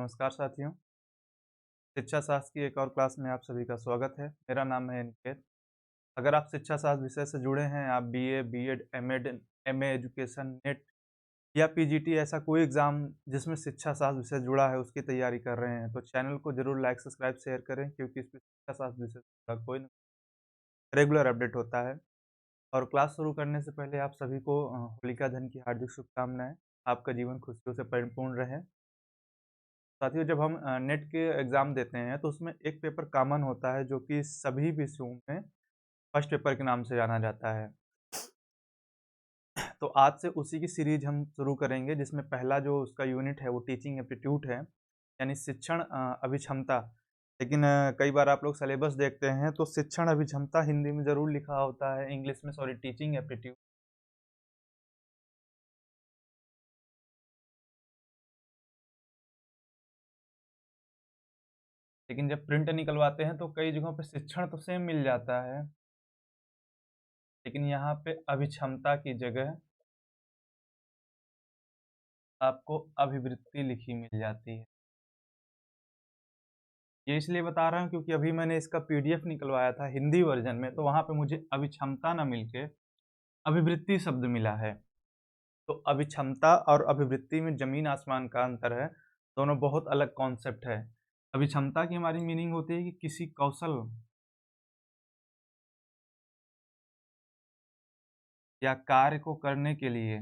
नमस्कार साथियों, शिक्षा शास्त्र की एक और क्लास में आप सभी का स्वागत है। मेरा नाम है अनिकेत। अगर आप शिक्षा शास्त्र विषय से जुड़े हैं, आप BA, BEd, MEd, MA education, NET या पीजीटी ऐसा कोई एग्ज़ाम जिसमें शिक्षा शास्त्र विषय जुड़ा है, उसकी तैयारी कर रहे हैं, तो चैनल को ज़रूर लाइक, सब्सक्राइब, शेयर करें क्योंकि इसमें शिक्षा शास्त्र विषय से जुड़ा कोई न रेगुलर अपडेट होता है। और क्लास शुरू करने से पहले आप सभी को होलिका दहन की हार्दिक शुभकामनाएँ। आपका जीवन खुशियों से परिपूर्ण रहे। साथियों, जब हम नेट के एग्ज़ाम देते हैं तो उसमें एक पेपर कॉमन होता है जो कि सभी विषयों में फर्स्ट पेपर के नाम से जाना जाता है। तो आज से उसी की सीरीज़ हम शुरू करेंगे जिसमें पहला जो उसका यूनिट है वो टीचिंग एप्टीट्यूड है, यानी शिक्षण अभिक्षमता। लेकिन कई बार आप लोग सिलेबस देखते हैं तो शिक्षण अभिक्षमता हिंदी में ज़रूर लिखा होता है, इंग्लिश में सॉरी टीचिंग एप्टीट्यूड। लेकिन जब प्रिंट निकलवाते हैं तो कई जगहों पे शिक्षण तो सेम मिल जाता है, लेकिन यहाँ पे अभिक्षमता की जगह आपको अभिवृत्ति लिखी मिल जाती है। ये इसलिए बता रहा हूँ क्योंकि अभी मैंने इसका पीडीएफ निकलवाया था हिंदी वर्ज़न में, तो वहाँ पे मुझे अभिक्षमता ना मिल के अभिवृत्ति शब्द मिला है। तो अभिक्षमता और अभिवृत्ति में ज़मीन-आसमान का अंतर है, दोनों बहुत अलग कॉन्सेप्ट है। अभिक्षमता की हमारी मीनिंग होती है कि किसी कौशल या कार्य को करने के लिए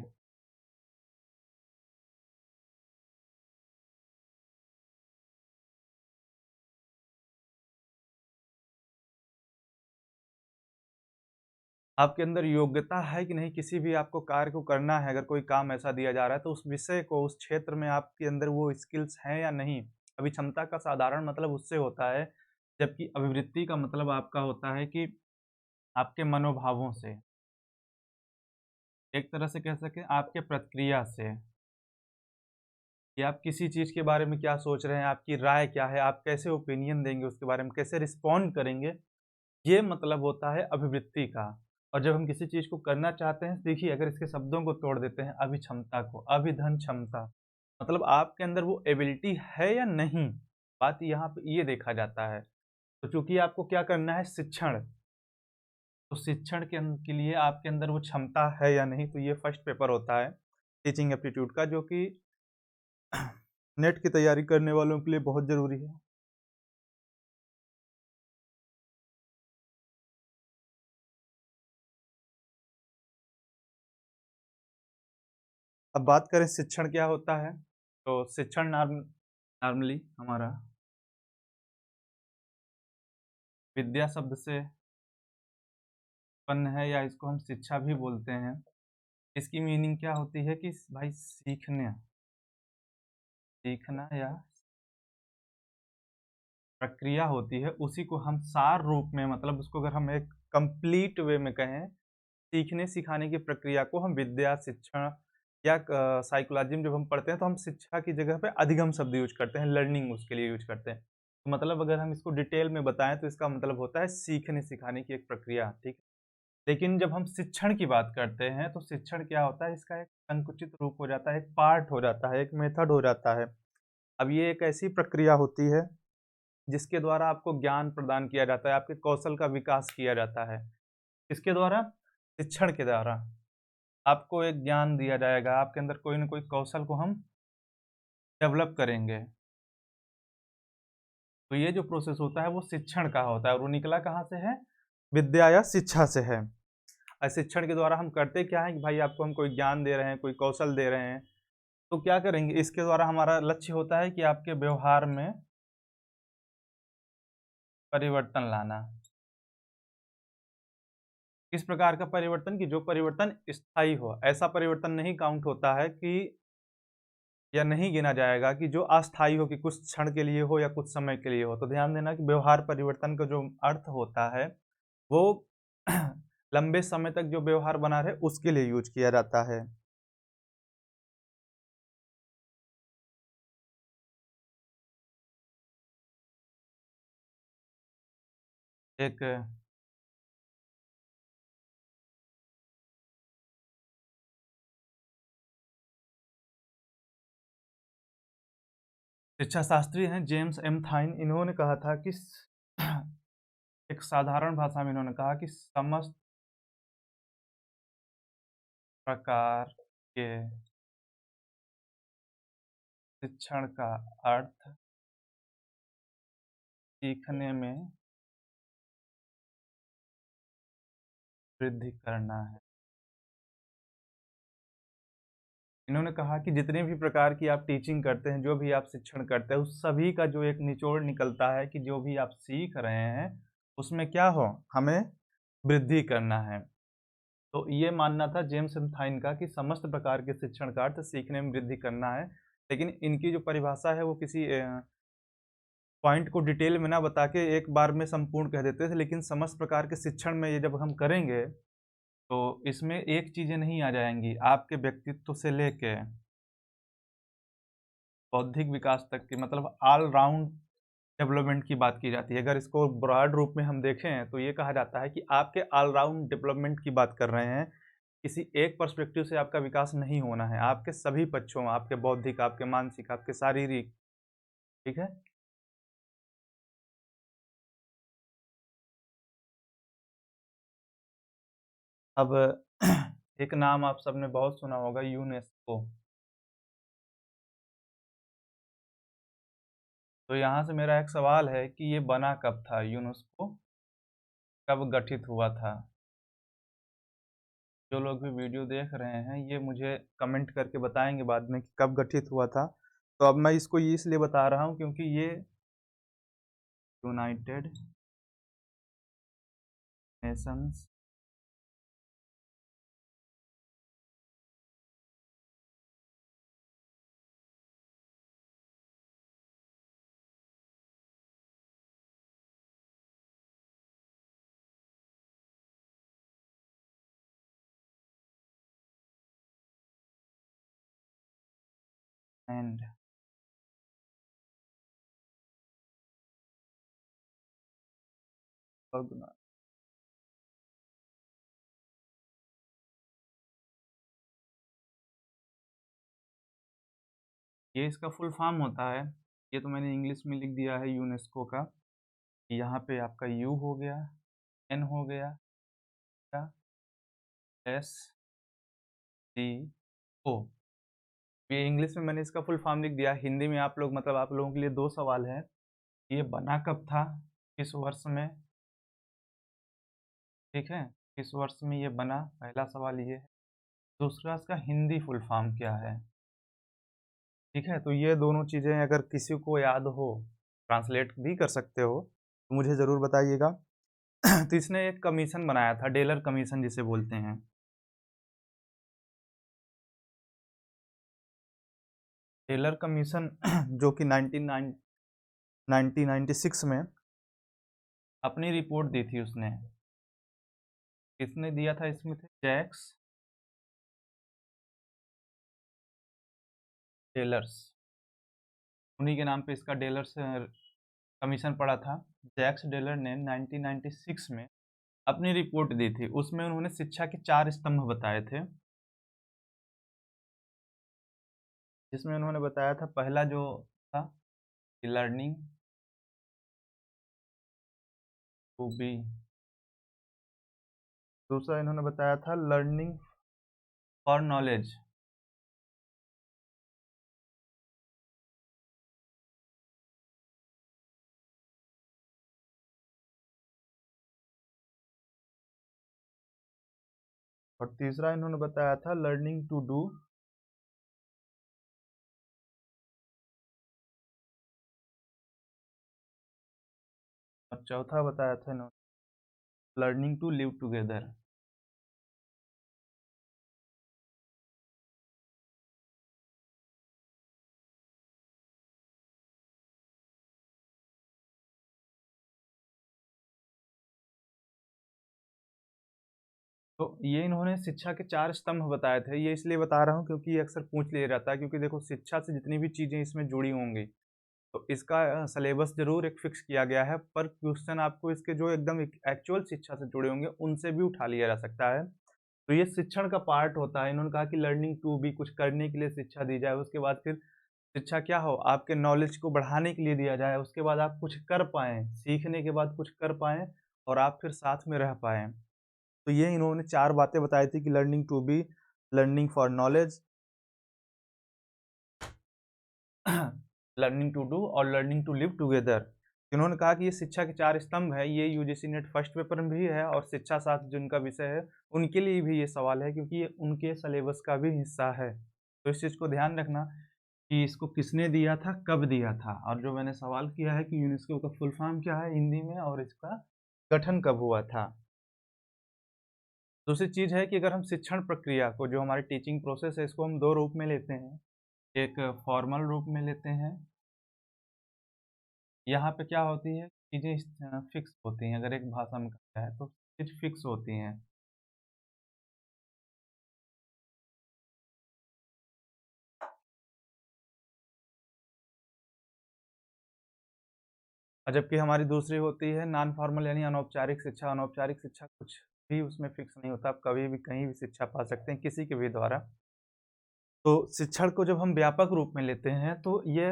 आपके अंदर योग्यता है कि नहीं, किसी भी आपको कार्य को करना है, अगर कोई काम ऐसा दिया जा रहा है तो उस विषय को, उस क्षेत्र में आपके अंदर वो स्किल्स हैं या नहीं। अभी क्षमता का साधारण मतलब उससे होता है, जबकि अभिवृत्ति का मतलब आपका होता है कि आपके मनोभावों से, एक तरह से कह सकें आपके प्रतिक्रिया से, कि आप किसी चीज़ के बारे में क्या सोच रहे हैं, आपकी राय क्या है, आप कैसे ओपिनियन देंगे उसके बारे में, कैसे रिस्पॉन्ड करेंगे, ये मतलब होता है अभिवृत्ति का। और जब हम किसी चीज़ को करना चाहते हैं, देखिए अगर इसके शब्दों को तोड़ देते हैं अभिक्षमता को, अभिधन क्षमता, मतलब आपके अंदर वो एबिलिटी है या नहीं, बात यहाँ पे ये देखा जाता है। तो चूँकि आपको क्या करना है, शिक्षण, तो शिक्षण के लिए आपके अंदर वो क्षमता है या नहीं, तो ये फर्स्ट पेपर होता है टीचिंग एप्टीट्यूड का, जो कि नेट की तैयारी करने वालों के लिए बहुत ज़रूरी है। अब बात करें शिक्षण क्या होता है, तो शिक्षण नॉर्मली हमारा विद्या शब्द से उत्पन्न है, या इसको हम शिक्षा भी बोलते हैं। इसकी मीनिंग क्या होती है कि भाई सीखना, सीखना या प्रक्रिया होती है, उसी को हम सार रूप में, मतलब उसको अगर हम एक कंप्लीट वे में कहें, सीखने-सिखाने की प्रक्रिया को हम विद्या, शिक्षण या साइकोलॉजी में जब हम पढ़ते हैं तो हम शिक्षा की जगह पे अधिगम शब्द यूज़ करते हैं, लर्निंग उसके लिए यूज़ करते हैं। तो मतलब अगर हम इसको डिटेल में बताएँ तो इसका मतलब होता है सीखने-सिखाने की एक प्रक्रिया, ठीक है? लेकिन जब हम शिक्षण की बात करते हैं, तो शिक्षण क्या होता है, इसका एक संकुचित रूप हो जाता है, एक पार्ट हो जाता है, एक मेथड हो जाता है। अब ये एक ऐसी प्रक्रिया होती है, जिसके द्वारा आपको ज्ञान प्रदान किया जाता है, आपके कौशल का विकास किया जाता है। किसके द्वारा? शिक्षण के द्वारा। आपको एक ज्ञान दिया जाएगा, आपके अंदर कोई न कोई कौशल को हम डेवलप करेंगे। तो ये जो प्रोसेस होता है वो शिक्षण का होता है, और वो निकला कहाँ से है? विद्या या शिक्षा से है। शिक्षण के द्वारा हम करते क्या हैं कि भाई आपको हम कोई ज्ञान दे रहे हैं, कोई कौशल दे रहे हैं, तो क्या करेंगे? इसके द्वारा हमारा लक्ष्य होता है कि आपके व्यवहार में परिवर्तन लाना। किस प्रकार का परिवर्तन? कि जो परिवर्तन स्थायी हो। ऐसा परिवर्तन नहीं काउंट होता है कि, या नहीं गिना जाएगा कि जो अस्थायी हो, कि कुछ क्षण के लिए हो या कुछ समय के लिए हो। तो ध्यान देना कि व्यवहार परिवर्तन का जो अर्थ होता है, वो लंबे समय तक जो व्यवहार बना रहे, उसके लिए यूज़ किया जाता है। एक शिक्षा शास्त्री हैं जेम्स एम थाइन, इन्होंने कहा था कि एक साधारण भाषा में इन्होंने कहा कि समस्त प्रकार के शिक्षण का अर्थ सीखने में वृद्धि करना है। इन्होंने कहा कि जितने भी प्रकार की आप टीचिंग करते हैं, जो भी आप शिक्षण करते हैं, उस सभी का जो एक निचोड़ निकलता है कि जो भी आप सीख रहे हैं, उसमें क्या हो, हमें वृद्धि करना है। तो ये मानना था जेम्स थाइन का कि समस्त प्रकार के शिक्षण का अर्थ सीखने में वृद्धि करना है। लेकिन इनकी जो परिभाषा है वो किसी पॉइंट को डिटेल में ना बता के एक बार में संपूर्ण कह देते थे, लेकिन समस्त प्रकार के शिक्षण में ये जब हम करेंगे, तो इसमें एक चीज़ें नहीं आ जाएँगी, आपके व्यक्तित्व से लेके बौद्धिक विकास तक की, मतलब ऑल राउंड डेवलपमेंट की बात की जाती है। अगर इसको ब्रॉड रूप में हम देखें, तो ये कहा जाता है कि आपके ऑल राउंड डेवलपमेंट की बात कर रहे हैं। किसी एक पर्सपेक्टिव से आपका विकास नहीं होना है, आपके सभी पक्षों, आपके बौद्धिक, आपके मानसिक, आपके शारीरिक, ठीक है? अब एक नाम आप सबने बहुत सुना होगा, यूनेस्को। तो यहाँ से मेरा एक सवाल है कि ये बना कब था? यूनेस्को कब गठित हुआ था? जो लोग भी वीडियो देख रहे हैं, ये मुझे कमेंट करके बताएँगे बाद में कि कब गठित हुआ था। तो अब मैं इसको ये इसलिए बता रहा हूँ क्योंकि ये यूनाइटेड नेशंस एंड ऑर्गना ये इसका फुल फॉर्म होता है, ये तो मैंने इंग्लिश में लिख दिया है यूनेस्को का। यहाँ पे आपका यू हो गया, एन हो गया, एस सी ओ। ये इंग्लिश में मैंने इसका फुल फॉर्म लिख दिया, हिंदी में आप लोग, मतलब आप लोगों के लिए 2 सवाल हैं। ये बना कब था? किस वर्ष में? ठीक है? किस वर्ष में ये बना? पहला सवाल ये है। दूसरा, इसका हिंदी फुल फॉर्म क्या है? ठीक है? तो ये दोनों चीज़ें अगर किसी को याद हो, ट्रांसलेट भी कर सकते हो, तो मुझे ज़रूर बताइएगा। तो इसने एक कमीशन बनाया था, टेलर कमीशन जिसे बोलते हैं। टेलर कमीशन जो कि 1996 में अपनी रिपोर्ट दी थी उसने। किसने दिया था इसमें थे? Jacques Delors. उन्हीं के नाम पे इसका टेलर्स कमीशन पड़ा था। जैक्स टेलर ने 1996 में अपनी रिपोर्ट दी थी। उसमें उन्होंने शिक्षा के 4 स्तंभ बताए थे। जिसमें उन्होंने बताया था, पहला जो था कि लर्निंग टू बी, दूसरा इन्होंने बताया था लर्निंग फॉर नॉलेज, और तीसरा इन्होंने बताया था लर्निंग टू डू, और चौथा बताया था इन्होंने लर्निंग टू लिव टुगेदर। तो ये इन्होंने शिक्षा के 4 स्तंभ बताए थे। ये इसलिए बता रहा हूँ क्योंकि ये अक्सर पूछ लिया जाता है, क्योंकि देखो शिक्षा से जितनी भी चीज़ें इसमें जुड़ी होंगी, तो इसका सिलेबस ज़रूर एक फिक्स किया गया है, पर क्वेश्चन आपको इसके जो एकदम एक्चुअल शिक्षा से जुड़े होंगे, उनसे भी उठा लिया जा सकता है। तो ये शिक्षण का पार्ट होता है। इन्होंने कहा कि लर्निंग टू भी, कुछ करने के लिए शिक्षा दी जाए, उसके बाद फिर शिक्षा क्या हो? आपके नॉलेज को बढ़ाने के लिए दिया जाए, उसके बाद आप कुछ कर पाएँ, सीखने के बाद कुछ कर पाएँ और आप फिर साथ में रह पाएँ। तो ये इन्होंने 4 बातें बताई थी कि learning to be, learning for knowledge, learning to do और लर्निंग टू लिव टुगेदर। इन्होंने कहा कि ये शिक्षा के 4 स्तंभ हैं, ये यूजीसी नेट फर्स्ट पेपर में भी है और शिक्षा शास्त्र जिनका विषय है, उनके लिए भी ये सवाल है क्योंकि ये उनके सिलेबस का भी हिस्सा है। तो इस चीज़ को ध्यान रखना कि इसको किसने दिया था, कब दिया था और जो मैंने सवाल किया है कि यूनेस्को का फुल फॉर्म क्या है हिंदी में और इसका गठन कब हुआ था। दूसरी चीज़ है कि अगर हम शिक्षण प्रक्रिया को जो हमारी टीचिंग प्रोसेस है इसको हम 2 रूप में लेते हैं। एक फॉर्मल रूप में लेते हैं, यहाँ पे क्या होती है चीज़ें फिक्स होती हैं, अगर एक भाषा में कहा जाए तो चीज़ फिक्स होती हैं। और जबकि हमारी दूसरी होती है नॉन फॉर्मल यानी अनौपचारिक शिक्षा। अनौपचारिक शिक्षा कुछ भी उसमें फिक्स नहीं होता, आप कभी भी कहीं भी शिक्षा पा सकते हैं किसी के भी द्वारा। तो शिक्षण को जब हम व्यापक रूप में लेते हैं तो ये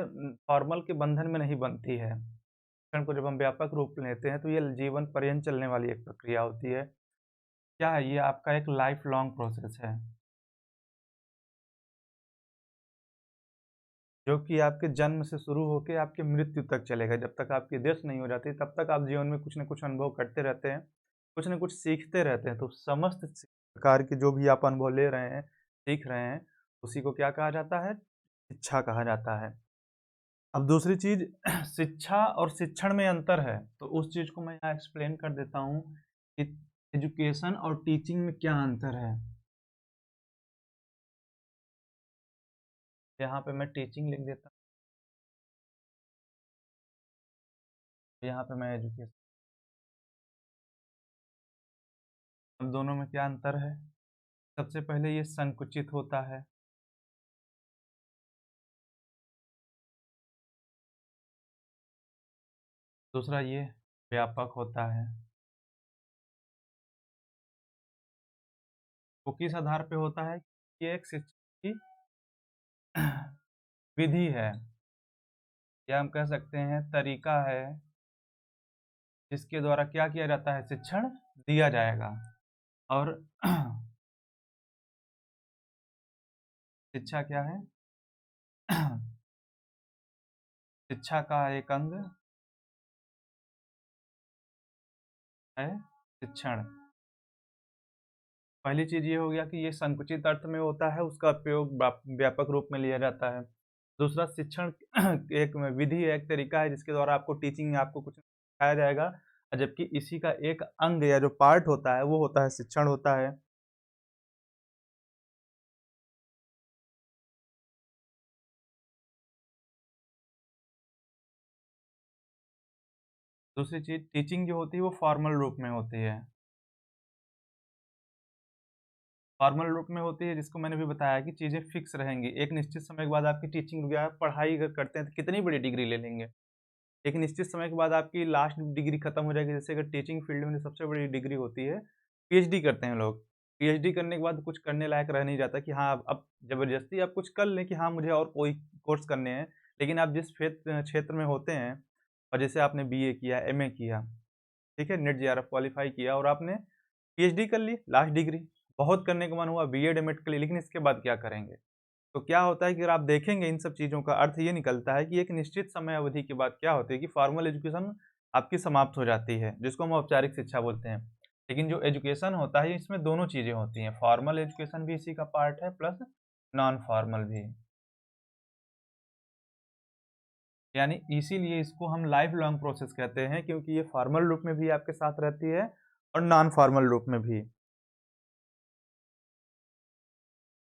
फॉर्मल के बंधन में नहीं बनती है। शिक्षण को जब हम व्यापक रूप में लेते हैं तो ये जीवन पर्यंत चलने वाली एक प्रक्रिया होती है। क्या है ये आपका एक लाइफ लॉन्ग प्रोसेस है, जो कि आपके जन्म से शुरू होके आपकी मृत्यु तक चलेगा। जब तक आपकी डेथ नहीं हो जाती तब तक आप जीवन में कुछ न कुछ अनुभव करते रहते हैं, कुछ न कुछ सीखते रहते हैं। तो समस्त प्रकार के जो भी आप अनुभव ले रहे हैं, सीख रहे हैं, उसी को क्या कहा जाता है? शिक्षा कहा जाता है। अब दूसरी चीज़ शिक्षा और शिक्षण में अंतर है, तो उस चीज़ को मैं यहाँ एक्सप्लेन कर देता हूँ कि एजुकेशन और टीचिंग में क्या अंतर है। यहाँ पे मैं टीचिंग लिख देता हूँ, यहाँ पे मैं एजुकेशन। अब दोनों में क्या अंतर है? सबसे पहले ये संकुचित होता है, दूसरा ये व्यापक होता है। वो किस आधार पे होता है? ये एक शिक्षा की विधि है या हम कह सकते हैं तरीका है, जिसके द्वारा क्या किया जाता है? शिक्षण दिया जाएगा। और शिक्षा क्या है? शिक्षा का एक अंग है शिक्षण। पहली चीज़ ये हो गया कि ये संकुचित अर्थ में होता है, उसका उपयोग व्यापक रूप में लिया जाता है। दूसरा शिक्षण एक विधि है, एक तरीका है जिसके द्वारा आपको टीचिंग आपको कुछ सिखाया जाएगा और जबकि इसी का एक अंग या जो पार्ट होता है वो होता है शिक्षण होता है। दूसरी चीज़ टीचिंग जो होती है वो फॉर्मल रूप में होती है। फॉर्मल रूप में होती है जिसको मैंने भी बताया कि चीज़ें फिक्स रहेंगी। एक निश्चित समय के बाद आपकी टीचिंग या पढ़ाई अगर करते हैं तो कितनी बड़ी डिग्री ले लेंगे। एक निश्चित समय के बाद आपकी लास्ट डिग्री खत्म हो जाएगी। जैसे अगर टीचिंग फील्ड में सबसे बड़ी डिग्री होती है, पीएचडी करते हैं लोग। पीएचडी करने के बाद कुछ करने लायक रह नहीं जाता कि हाँ, अब ज़बरदस्ती आप कुछ कर लें कि हाँ, मुझे और कोई कोर्स करने हैं। लेकिन आप जिस क्षेत्र में होते हैं और जैसे आपने बीए किया, एमए किया, ठीक है? नेट जेआरएफ क्वालीफाई किया और आपने पीएचडी कर ली, लास्ट डिग्री। बहुत करने का मन हुआ बीएड, एमएड के लिए, लेकिन इसके बाद क्या करेंगे? तो क्या होता है कि अगर आप देखेंगे इन सब चीज़ों का अर्थ ये निकलता है कि एक निश्चित समय अवधि के बाद क्या होता है कि फॉर्मल एजुकेशन आपकी समाप्त हो जाती है, जिसको हम औपचारिक शिक्षा बोलते हैं। लेकिन जो एजुकेशन होता है इसमें दोनों चीज़ें होती हैं, फॉर्मल एजुकेशन भी इसी का पार्ट है प्लस नॉन फॉर्मल भी। यानी इसीलिए इसको हम लाइफ लॉन्ग प्रोसेस कहते हैं क्योंकि ये फॉर्मल रूप में भी आपके साथ रहती है और नॉन फॉर्मल रूप में भी।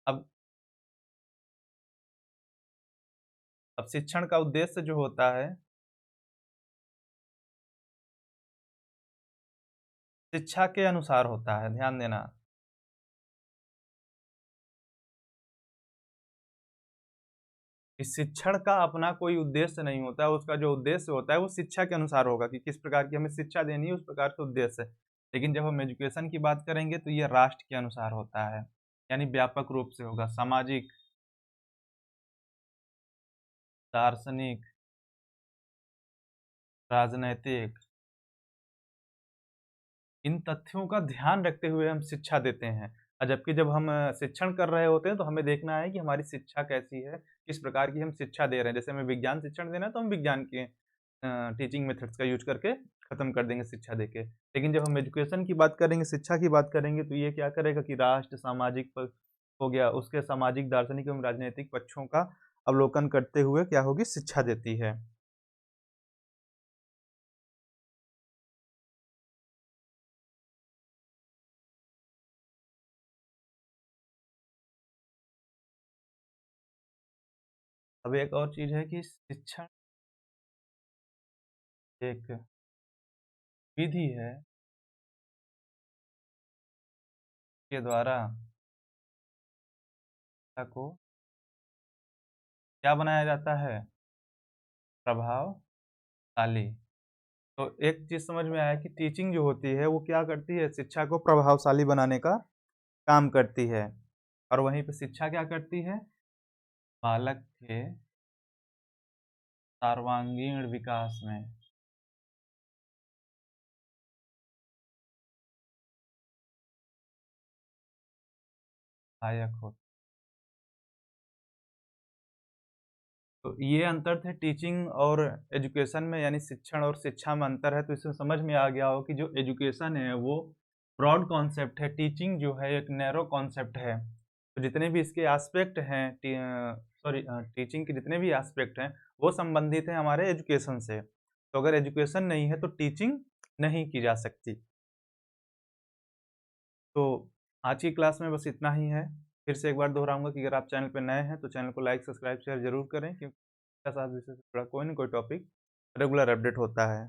अब अब शिक्षण का उद्देश्य जो होता है, शिक्षा के अनुसार होता है, ध्यान देना। इस शिक्षण का अपना कोई उद्देश्य नहीं होता है, उसका जो उद्देश्य होता है वो शिक्षा के अनुसार होगा कि किस प्रकार की हमें शिक्षा देनी है, उस प्रकार के उद्देश्य है। लेकिन जब हम एजुकेशन की बात करेंगे तो ये राष्ट्र के अनुसार होता है, यानी व्यापक रूप से होगा, सामाजिक दार्शनिक, राजनैतिक, इन तथ्यों का ध्यान रखते हुए हम शिक्षा देते हैं। जबकि जब हम शिक्षण कर रहे होते हैं तो हमें देखना है कि हमारी शिक्षा कैसी है, किस प्रकार की हम शिक्षा दे रहे हैं। जैसे हमें विज्ञान शिक्षण देना है तो हम विज्ञान के टीचिंग मेथड्स का यूज़ करके खत्म कर देंगे शिक्षा देके। लेकिन जब हम एजुकेशन की बात करेंगे, शिक्षा की बात करेंगे तो ये क्या करेगा कि राष्ट्र, सामाजिक हो गया, उसके सामाजिक, दार्शनिक एवं राजनैतिक पक्षों का अवलोकन करते हुए क्या होगी शिक्षा देती है। अब एक और चीज़ है कि शिक्षण एक विधि है के द्वारा शिक्षा को क्या बनाया जाता है? प्रभावशाली। तो एक चीज़ समझ में आया कि टीचिंग जो होती है वो क्या करती है? शिक्षा को प्रभावशाली बनाने का काम करती है। और वहीं पे शिक्षा क्या करती है? बालक के सर्वांगीण विकास में सहायक हो। तो ये अंतर थे टीचिंग और एजुकेशन में, यानी शिक्षण और शिक्षा में अंतर है। तो इससे समझ में आ गया हो कि जो एजुकेशन है वो ब्रॉड कॉन्सेप्ट है, टीचिंग जो है एक नैरो कॉन्सेप्ट है। तो जितने भी इसके एस्पेक्ट हैं टीचिंग के जितने भी एस्पेक्ट हैं वो संबंधित हैं हमारे एजुकेशन से। तो अगर एजुकेशन नहीं है तो टीचिंग नहीं की जा सकती। तो आज की क्लास में बस इतना ही है। फिर से एक बार दोहराऊँगा कि अगर आप चैनल पे नए हैं तो चैनल को लाइक, सब्सक्राइब, शेयर ज़रूर करें, क्योंकि इसके साथ विषय से जुड़ा कोई न कोई टॉपिक रेगुलर अपडेट होता है।